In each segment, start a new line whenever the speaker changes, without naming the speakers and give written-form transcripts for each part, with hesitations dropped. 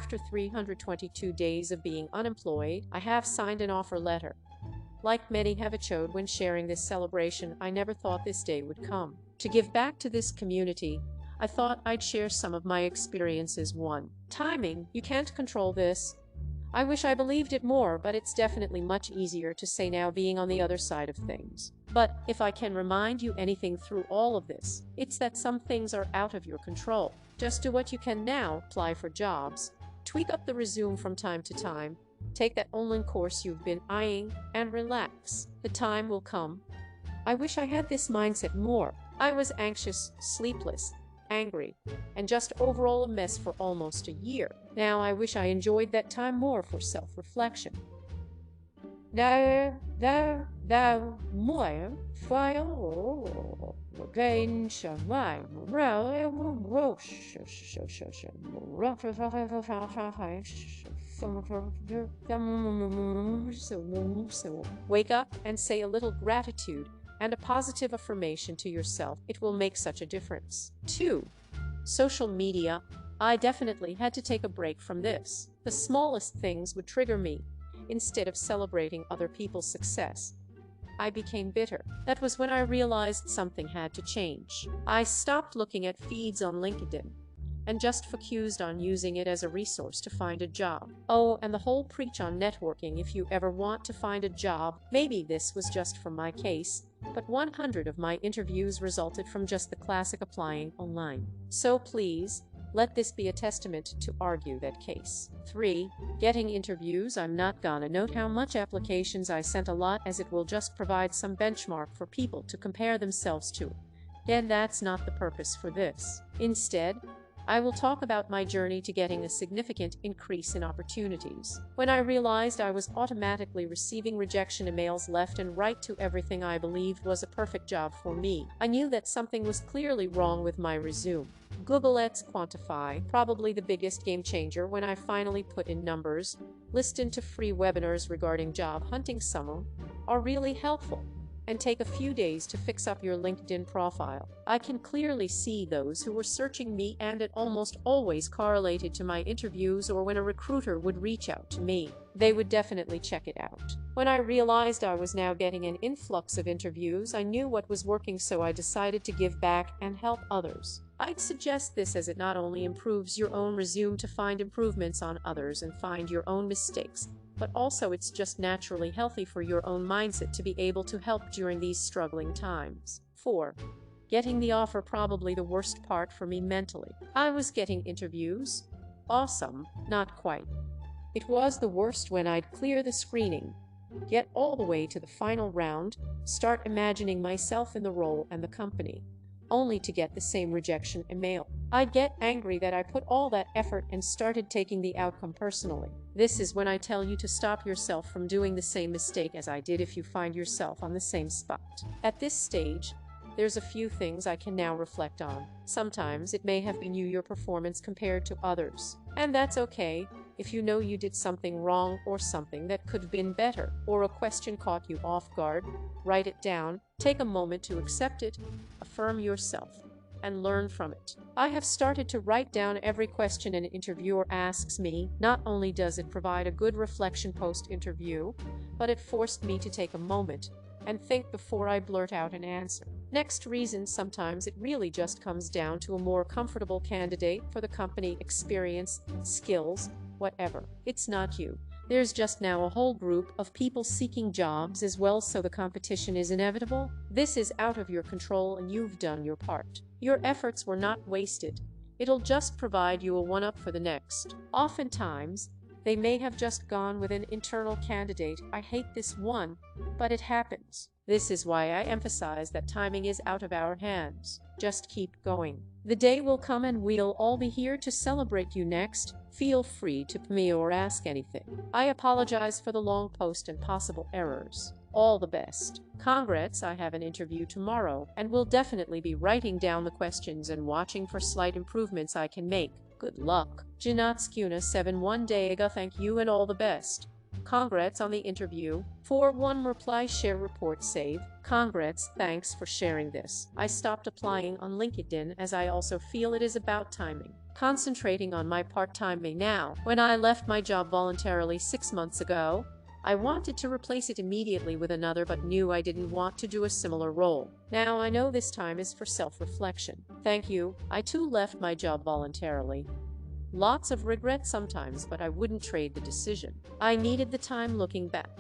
After 322 days of being unemployed, I have signed an offer letter. Like many have echoed when sharing this celebration, I never thought this day would come. To give back to this community, I thought I'd share some of my experiences. 1. Timing. You can't control this. I wish I believed it more, but it's definitely much easier to say now being on the other side of things. But if I can remind you anything through all of this, it's that some things are out of your control. Just do what you can now. Apply for jobs. Tweak up the resume from time to time. Take that online course you've been eyeing and relax. The time will come. I wish I had this mindset more. I was anxious, sleepless, angry, and just overall a mess for almost a year. Now I wish I enjoyed that time more for self-reflection. Wake up and say a little gratitude and a positive affirmation to yourself. It will make such a difference. 2. Social media. I definitely had to take a break from this. The smallest things would trigger me. Instead of celebrating other people's success, I became bitter. That was when I realized something had to change. I stopped looking at feeds on LinkedIn and just focused on using it as a resource to find a job. Oh, and the whole preach on networking. If you ever want to find a job, maybe this was just for my case, but 100 of my interviews resulted from just the classic applying online. So please, let this be a testament to argue that case. 3. Getting interviews. I'm not gonna note how much applications I sent, a lot, as it will just provide some benchmark for people to compare themselves to. And that's not the purpose for this. Instead, I will talk about my journey to getting a significant increase in opportunities. When I realized I was automatically receiving rejection emails left and right to everything I believed was a perfect job for me, I knew that something was clearly wrong with my resume. Google Let's Quantify, probably the biggest game changer when I finally put in numbers. Listen to free webinars regarding job hunting. Some are really helpful. And take a few days to fix up your LinkedIn profile. I can clearly see those who were searching me, and it almost always correlated to my interviews, or when a recruiter would reach out to me, they would definitely check it out. When I realized I was now getting an influx of interviews, I knew what was working, so I decided to give back and help others. I'd suggest this, as it not only improves your own resume to find improvements on others and find your own mistakes, but also it's just naturally healthy for your own mindset to be able to help during these struggling times. 4. Getting the offer. Probably the worst part for me mentally. I was getting interviews. Awesome. Not quite. It was the worst when I'd clear the screening, get all the way to the final round, start imagining myself in the role and the company, only to get the same rejection email. I'd get angry that I put all that effort and started taking the outcome personally. This is when I tell you to stop yourself from doing the same mistake as I did if you find yourself on the same spot. At this stage, there's a few things I can now reflect on. Sometimes it may have been your performance compared to others, and that's okay. If you know you did something wrong, or something that could have been better, or a question caught you off guard, write it down, take a moment to accept it, affirm yourself, and learn from it. I have started to write down every question an interviewer asks me. Not only does it provide a good reflection post-interview, but it forced me to take a moment and think before I blurt out an answer. Next reason. Sometimes it really just comes down to a more comfortable candidate for the company, experience, skills, whatever. It's not you. There's just now a whole group of people seeking jobs as well, so the competition is inevitable. This is out of your control, and you've done your part. Your efforts were not wasted. It'll just provide you a one-up for the next. Oftentimes, they may have just gone with an internal candidate. I hate this one, but it happens. This is why I emphasize that timing is out of our hands. Just keep going. The day will come and we'll all be here to celebrate you next. Feel free to ping me or ask anything. I apologize for the long post and possible errors. All the best. Congrats, I have an interview tomorrow, and will definitely be writing down the questions and watching for slight improvements I can make. Good luck. Janatskuna 71 Daiga, thank you and all the best. Congrats on the interview. 4-1 reply share report save. Congrats, thanks for sharing this. I stopped applying on LinkedIn as I also feel it is about timing. Concentrating on my part-time may now. When I left my job voluntarily 6 months ago, I wanted to replace it immediately with another but knew I didn't want to do a similar role. Now I know this time is for self-reflection. Thank you. I too left my job voluntarily. Lots of regret sometimes, but I wouldn't trade the decision. I needed the time looking back.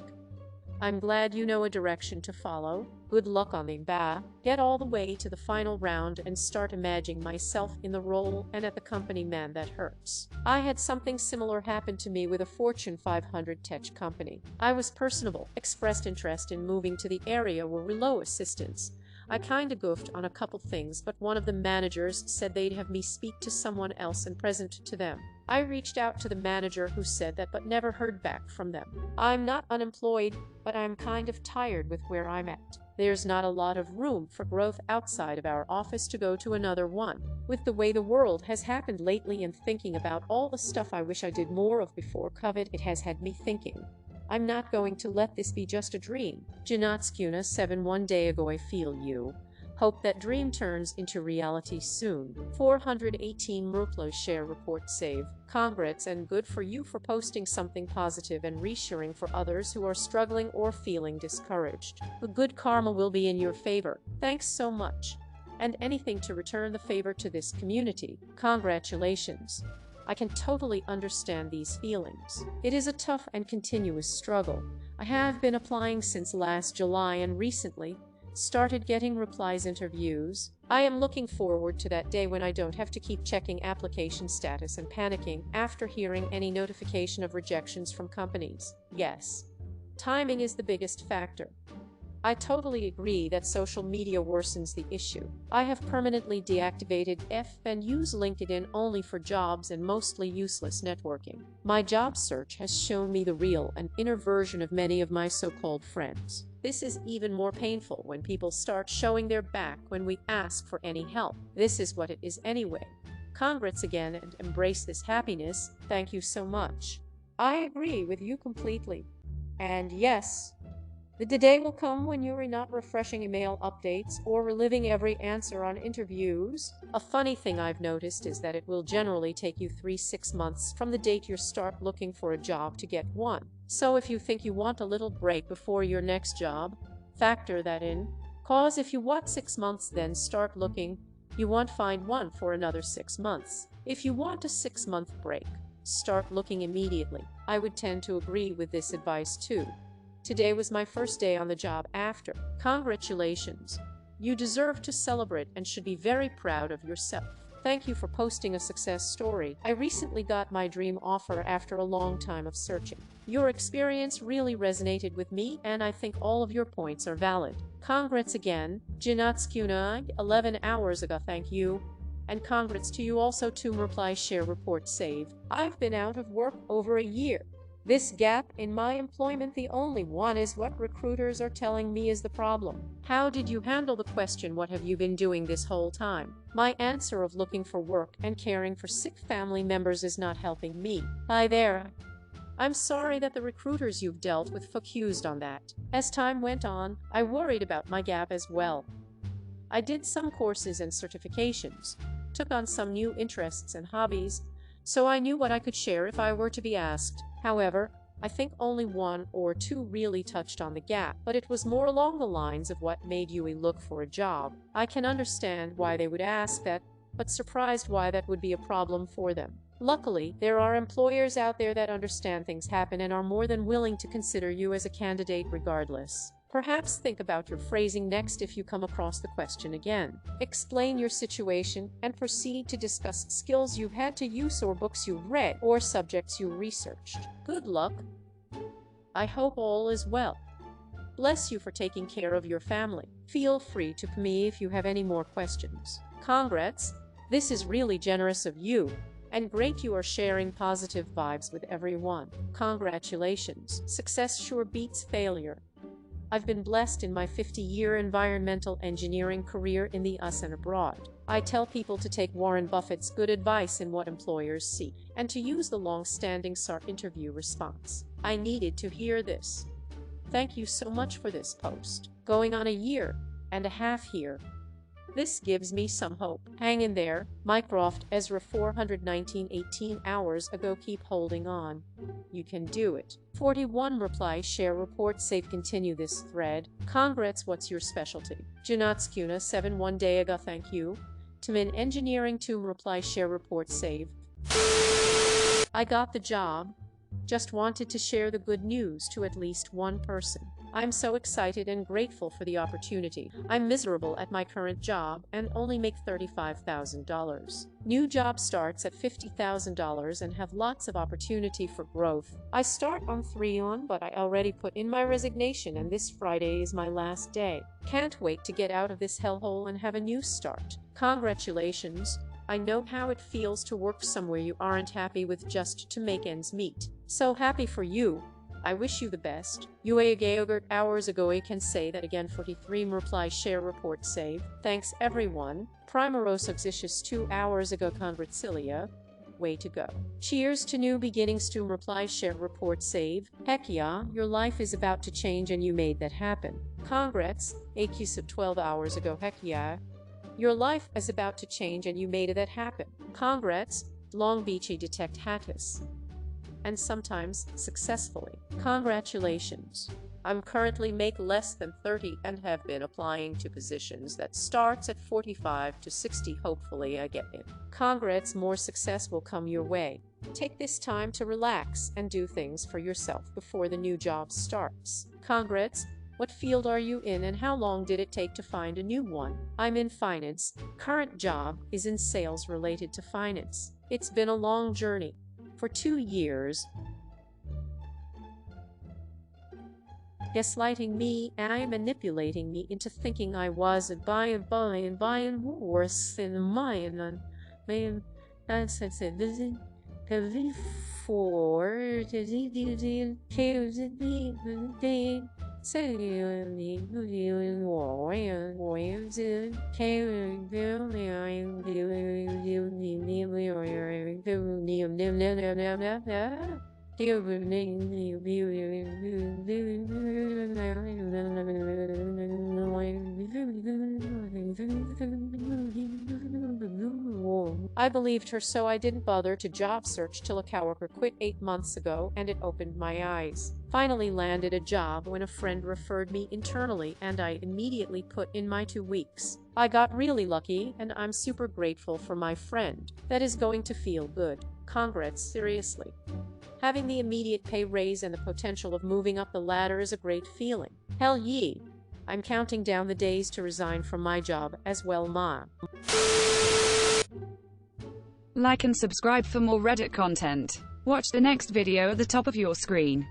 I'm glad you know a direction to follow. Good luck on the back. Get all the way to the final round and start imagining myself in the role and at the company. Man, that hurts. I had something similar happen to me with a Fortune 500 tech company. I was personable, expressed interest in moving to the area where we're low assistance. I kinda goofed on a couple things, but one of the managers said they'd have me speak to someone else and present to them. I reached out to the manager who said that but never heard back from them. I'm not unemployed, but I'm kind of tired with where I'm at. There's not a lot of room for growth outside of our office to go to another one. With the way the world has happened lately and thinking about all the stuff I wish I did more of before COVID, it has had me thinking. I'm not going to let this be just a dream. Janotskuna 7 1 day ago. I feel you. Hope that dream turns into reality soon. 418 Murplo share report save. Congrats and good for you for posting something positive and reassuring for others who are struggling or feeling discouraged. The good karma will be in your favor. Thanks so much. And anything to return the favor to this community. Congratulations. I can totally understand these feelings. It is a tough and continuous struggle. I have been applying since last July and recently started getting replies interviews. I am looking forward to that day when I don't have to keep checking application status and panicking after hearing any notification of rejections from companies. Yes, timing is the biggest factor. I totally agree that social media worsens the issue. I have permanently deactivated and use LinkedIn only for jobs and mostly useless networking. My job search has shown me the real and inner version of many of my so-called friends. This is even more painful when people start showing their back when we ask for any help. This is what it is anyway. Congrats again and embrace this happiness. Thank you so much. I agree with you completely. And yes, the day will come when you are not refreshing email updates or reliving every answer on interviews. A funny thing I've noticed is that it will generally take you 3-6 months from the date you start looking for a job to get one. So if you think you want a little break before your next job, factor that in. Cause if you want 6 months then start looking, you won't find one for another 6 months. If you want a 6-month break, start looking immediately. I would tend to agree with this advice too. Today was my first day on the job after. Congratulations. You deserve to celebrate and should be very proud of yourself. Thank you for posting a success story. I recently got my dream offer after a long time of searching. Your experience really resonated with me and I think all of your points are valid. Congrats again, Janotskuna 11 hours ago. Thank you. And congrats to you also to reply share report save. I've been out of work over a year. This gap in my employment, the only one, is what recruiters are telling me is the problem. How did you handle the question, what have you been doing this whole time? My answer of looking for work and caring for sick family members is not helping me. Hi there. I'm sorry that the recruiters you've dealt with focused on that. As time went on, I worried about my gap as well. I did some courses and certifications, took on some new interests and hobbies, so I knew what I could share if I were to be asked. However, I think only 1 or 2 really touched on the gap, but it was more along the lines of what made you look for a job. I can understand why they would ask that, but surprised why that would be a problem for them. Luckily, there are employers out there that understand things happen and are more than willing to consider you as a candidate regardless. Perhaps think about your phrasing next if you come across the question again. Explain your situation and proceed to discuss skills you've had to use or books you've read or subjects you researched. Good luck. I hope all is well. Bless you for taking care of your family. Feel free to call me if you have any more questions. Congrats. This is really generous of you. And great you are sharing positive vibes with everyone. Congratulations. Success sure beats failure. I've been blessed in my 50-year environmental engineering career in the US and abroad. I tell people to take Warren Buffett's good advice in what employers seek, and to use the long-standing SAR interview response. I needed to hear this. Thank you so much for this post. Going on a year and a half here. This gives me some hope. Hang in there, Mycroft Ezra 419 18 hours ago. Keep holding on. You can do it. 41 reply share report save. Continue this thread. Congrats. What's your specialty? Janatskuna 7 1 day ago. Thank you. Tamin Engineering 2 reply share report save. I got the job. Just wanted to share the good news to at least one person. I'm so excited and grateful for the opportunity. I'm miserable at my current job and only make $35,000. New job starts at $50,000 and have lots of opportunity for growth. I start on 3-on, but I already put in my resignation and this Friday is my last day. Can't wait to get out of this hellhole and have a new start. Congratulations. I know how it feels to work somewhere you aren't happy with just to make ends meet. So happy for you. I wish you the best. Uagayogurt hours ago. I can say that again. 43 reply share report save. Thanks everyone. Primarosoxicious 2 hours ago. Congratilia. Way to go. Cheers to new beginnings. To reply share report save. Heck yeah, your life is about to change and you made that happen. Congrats. AQ sub 12 hours ago. Heck yeah. Your life is about to change and you made that happen. Congrats. Long Beachy detect Hattis. And sometimes successfully. Congratulations. I'm currently make less than 30 and have been applying to positions that starts at 45 to 60. Hopefully I get it. Congrats. More success will come your way. Take this time to relax and do things for yourself before the new job starts. Congrats. What field are you in and how long did it take to find a new one? I'm in finance. Current job is in sales related to finance. It's been a long journey. For 2 years, gaslighting me and manipulating me into thinking I was a buying worse than mine. Man, that's it. For I believed her, so I didn't bother to job search till a coworker quit 8 months ago, and it opened my eyes. Finally landed a job when a friend referred me internally and I immediately put in my 2 weeks. I got really lucky and I'm super grateful for my friend. That is going to feel good. Congrats, seriously. Having the immediate pay raise and the potential of moving up the ladder is a great feeling. Hell yee. I'm counting down the days to resign from my job as well, ma.
Like and subscribe for more Reddit content. Watch the next video at the top of your screen.